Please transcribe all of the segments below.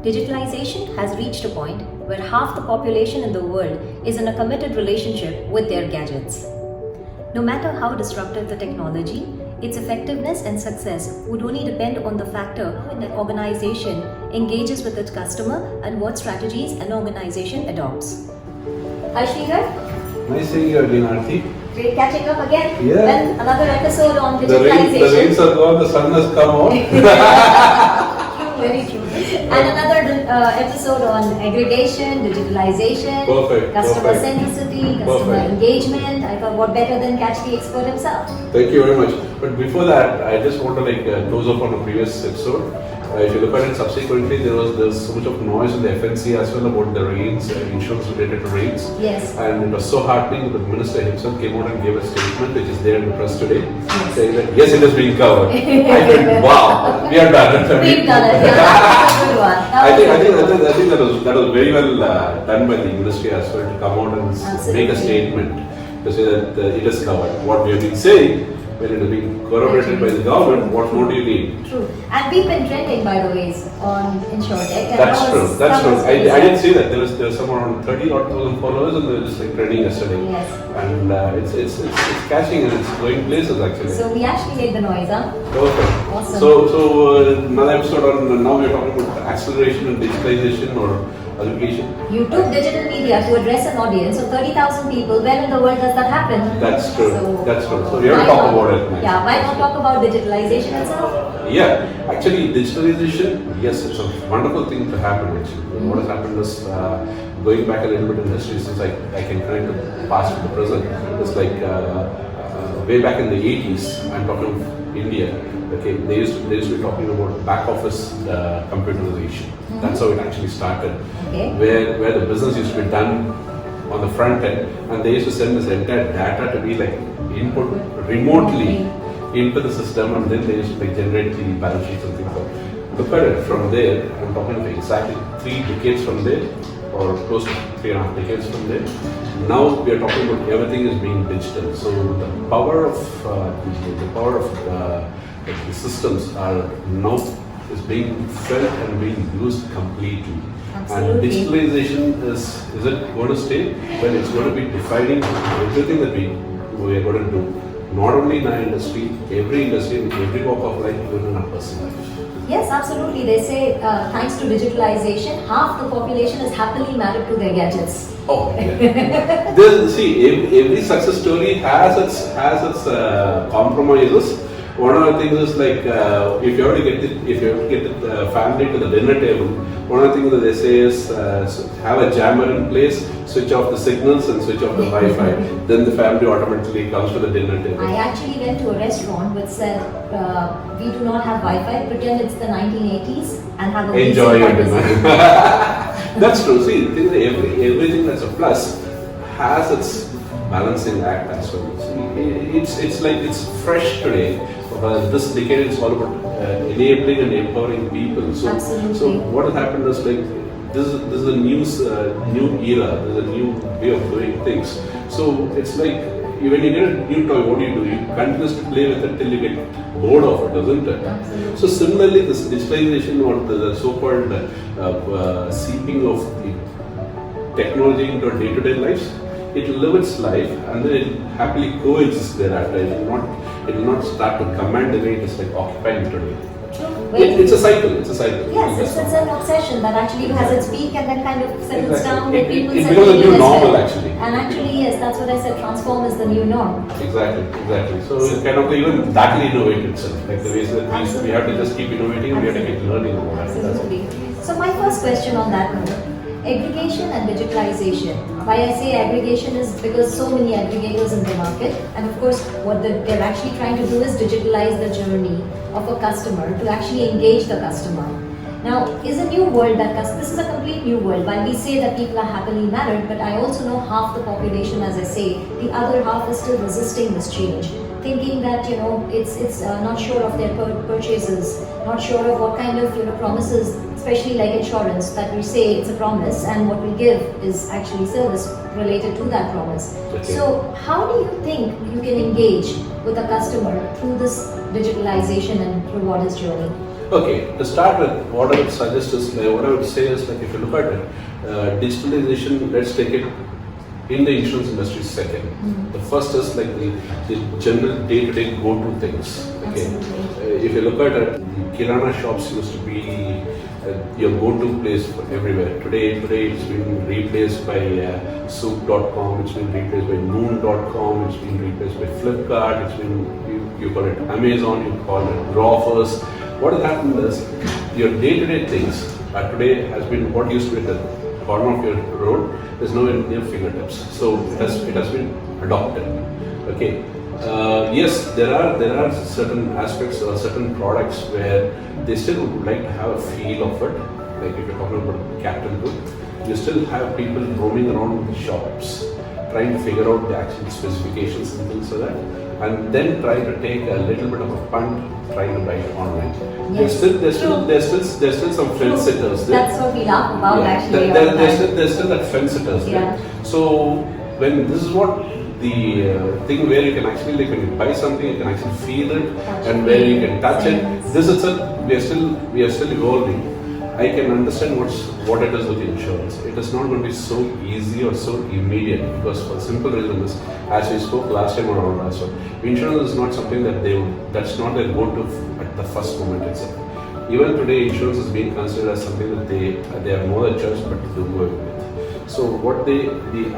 Digitalization has reached a point where half the population in the world is in a committed relationship with their gadgets. No matter how disruptive the technology, its effectiveness and success would only depend on the factor when an organization engages with its customer and what strategies an organization adopts. Hi Sridhar. Nice seeing you again, Aarti. Great catching up again. Yeah. Well, another episode on digitalization. The rains are gone, the sun has come out. Very true. And another episode on aggregation, digitalization, customer centricity, customer engagement. I thought what better than catch the expert himself. Thank you very much. But before that, I just want to close up on a previous episode. If you look at it subsequently, there's so much of noise in the FNC as well about the rains, insurance related to rains. Yes. And it was so heartening that the minister himself came out and gave a statement which is there in the press today, saying that yes, it has been covered. I said, wow, we are done. We've done it. Yeah, that's a good one. I think that was very well done by the ministry as well to come out and make a statement to say that it is covered. What we have been saying, when it has been corroborated by the government, what more do you need? True. And we've been trending, by the way, on InsurTech. That's true. That's true. I didn't see that. There was some around 30,000 followers, and they were just trending yesterday. Yes. And it's catching and it's going places actually. So we actually made the noise, huh? Perfect. Awesome. So another episode on now we're talking about acceleration and digitalization or aggregation. You took digital media to address an audience of 30,000 people. Where in the world does that happen? That's true. That's true. So we have to talk about it next. Yeah, why not talk about digitalization itself? Yeah, actually digitalization, yes, it's a wonderful thing to happen actually. What has happened is, going back a little bit in history, since I can connect the past with the present, it's like way back in the 80s, I'm talking of India, okay, they used to be talking about back office computerization. That's how it actually started, where the business used to be done on the front end, and they used to send this entire data to be like input remotely into the system, and then they used to generate the balance sheets and things like that. Look at it from there, I'm talking of exactly 3 decades from there, or close to 3.5 decades from there. Now we are talking about everything is being digital. So the power of the systems are now is being felt and being used completely. Absolutely. And digitalization is it going to stay? Well, it's going to be defining everything that we are going to do. Not only in our industry, in every walk of life, even in our personal life. Yes, absolutely. They say thanks to digitalization, half the population is happily married to their gadgets. Oh, yeah. Every success story has its compromises. One of the things is like if you have to get the family to the dinner table, one of the things that they say is have a jammer in place, switch off the signals and switch off the Wi-Fi. Then the family automatically comes to the dinner table. I actually went to a restaurant which said we do not have Wi-Fi, pretend it's the 1980s and have a enjoy your dinner. That's true. See, everything that's a plus has its balancing act as well. See, it's fresh today. This decade is all about enabling and empowering people. So what has happened is like this is a new era. There's a new way of doing things. So it's like when you get a new toy, what do? You continuously play with it till you get bored of it, doesn't it? Absolutely. So similarly, this digitalization or the so-called seeping of the technology into our day-to-day lives, it will live its life and then it will happily coexist thereafter. It will not start to command the way it is like occupying today. It's a cycle. Yes, it's an obsession that actually has its peak and then kind of settles down. It becomes a new normal actually. And actually, yes, that's what I said. Transform is the new norm. Exactly. So it kind of even that will innovate itself. Like the ways that we have to just keep innovating and we have to keep learning about it. Absolutely. So my first question on that note, aggregation and digitalization. Why I say aggregation is because so many aggregators in the market, and of course what they're actually trying to do is digitalize the journey of a customer to actually engage the customer. Now, is a new world this is a complete new world. While we say that people are happily married, but I also know half the population, as I say, the other half is still resisting this change, thinking that it's not sure of their purchases, not sure of what kind of promises, especially like insurance, that we say it's a promise and what we give is actually service related to that promise. Okay. So how do you think you can engage with a customer through this digitalization and reward his journey? Okay, to start with, what I would suggest is, what I would say is, like, if you look at it, digitalization, let's take it in the insurance industry second. The first is like the general day-to-day go-to things. Okay, if you look at it, the kirana shops used to be your go-to place for everywhere. Today it's been replaced by soup.com, it's been replaced by noon.com, it's been replaced by Flipkart, it's been, you call it Amazon, you call it Grofers. What has happened is, your day-to-day things today has been, what used to be at the corner of your road is now in your fingertips. So it has been adopted. Okay. Yes, there are certain aspects or certain products where they still would like to have a feel of it. Like if you're talking about capital good, you still have people roaming around the shops, trying to figure out the actual specifications and things like that, and then trying to take a little bit of a punt, trying to buy it online. Yes. There's still some fence sitters there. That's what we laugh about actually. There's still that fence sitters there. So when this is what the thing where you can actually, like, when you buy something, you can actually feel it, and where you can touch it. This itself, we are still evolving. I can understand what it is with insurance. It is not going to be so easy or so immediate, because for the simple reason is, as we spoke last time around also, insurance is not something that's not their go-to at the first moment itself. Even today, insurance is being considered as something that they have no other choice but to do away with. So what the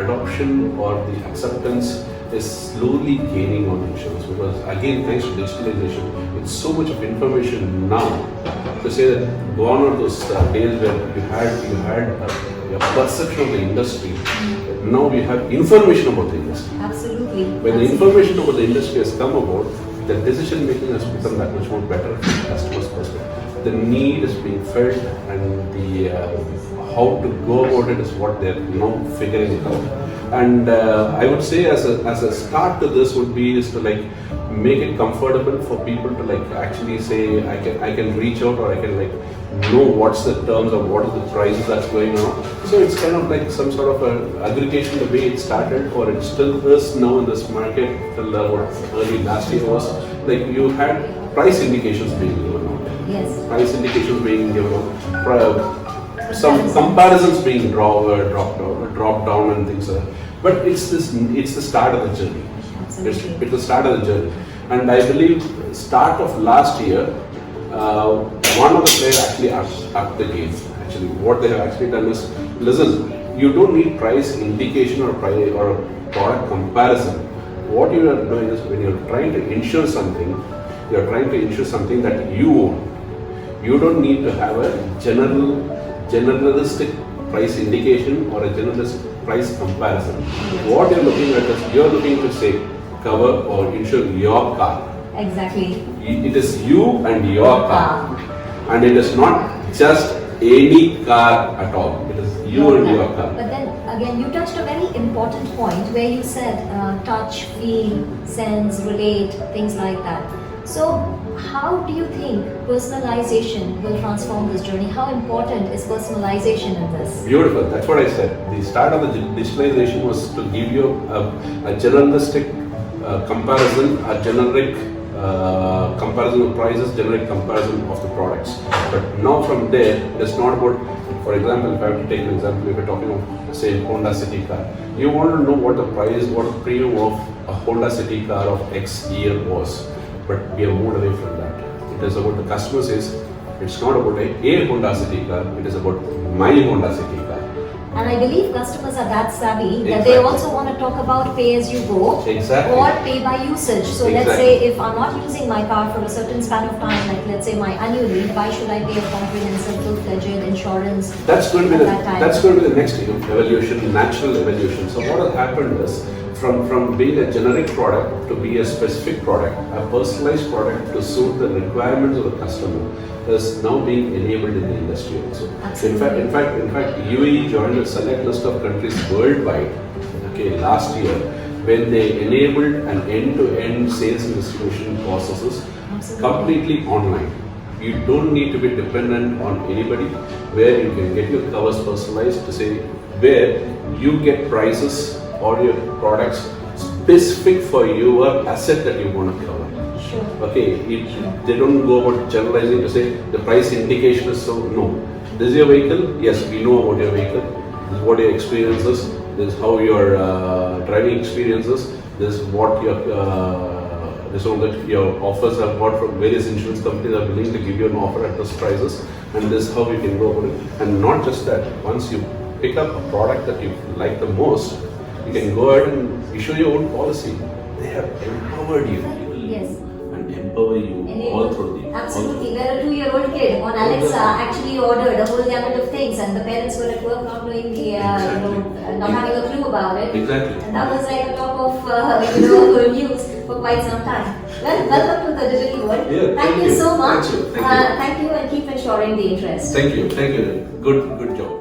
adoption or the acceptance is slowly gaining on insurance, because again, thanks to digitalization, it's so much of information now. To say that gone are those days where you had a perception of the industry. Now we have information about the industry. Absolutely. When the information about the industry has come about, the decision making has become that much more better from the customer's perspective. The need is being felt, and the how to go about it is what they're now figuring it out. And I would say as a start to this would be is to, like, make it comfortable for people to, like, actually say, I can reach out, or I can, like, know what's the terms or what is the prices that's going on. So it's kind of like some sort of a aggregation the way it started, or it still is now in this market till what early last year was. Like, you had price indications being given out. Yes. Price indications being given out. Some comparisons being dropped down and things like that. But it's the start of the journey. It's the start of the journey. And I believe start of last year, one of the players actually upped the game. Actually, what they have actually done is, listen, you don't need price indication or product comparison. What you are doing is, when you're trying to insure something, you're trying to insure something that you own. You don't need to have a generalistic price indication or a generalistic price comparison. What you're looking at is, you're looking to say cover or insure your car. Exactly. It is you and your car, and it is not just any car at all. It is you and your car. But then again, you touched a very important point where you said touch, feel, sense, relate, things like that. So how do you think personalization will transform this journey? How important is personalization in this? Beautiful. That's what I said. The start of the digitalization was to give you a generalistic comparison, a generic comparison of prices, generic comparison of the products. But now from there, it's not about, for example, if I have to take an example, if we're talking of, say, Honda City car, you want to know what the price, what the premium of a Honda City car of X year was. But we have moved away from that. It is about, the customer says, it's not about a Honda City car, it is about my Honda City car. And I believe customers are that savvy that they also want to talk about pay as you go or pay by usage. So let's say if I'm not using my car for a certain span of time, like let's say my annually, why should I pay a comprehensive full-fledged insurance? That's going to be the next evolution, natural evolution. So what has happened is, from being a generic product to be a specific product, a personalized product to suit the requirements of the customer, is now being enabled in the industry also. Absolutely. In fact, UAE joined a select list of countries worldwide, okay, last year, when they enabled an end-to-end sales and distribution processes completely online. You don't need to be dependent on anybody, where you can get your covers personalized to say where you get prices or your products specific for your asset that you want to cover. Sure. Okay, they don't go about generalizing to say the price indication is so. No, this is your vehicle. Yes, we know about your vehicle. This is what your experience is. This is how your driving experience is. This is what your this is that your offers are bought from various insurance companies are willing to give you an offer at those prices, and this is how you can go about it. And not just that, once you pick up a product that you like the most, you can go ahead and issue your own policy. They have empowered you. Yes. And empower you all through the. Absolutely. Where a 2-year-old kid on Alexa actually ordered a whole gamut of things, and the parents were at work not knowing the, not having a clue about it. Exactly. And that was like a top of, news for quite some time. Well, welcome to the digital world. Yeah, thank you so much. Thank you. Thank you, and keep ensuring the interest. Thank you. Good job.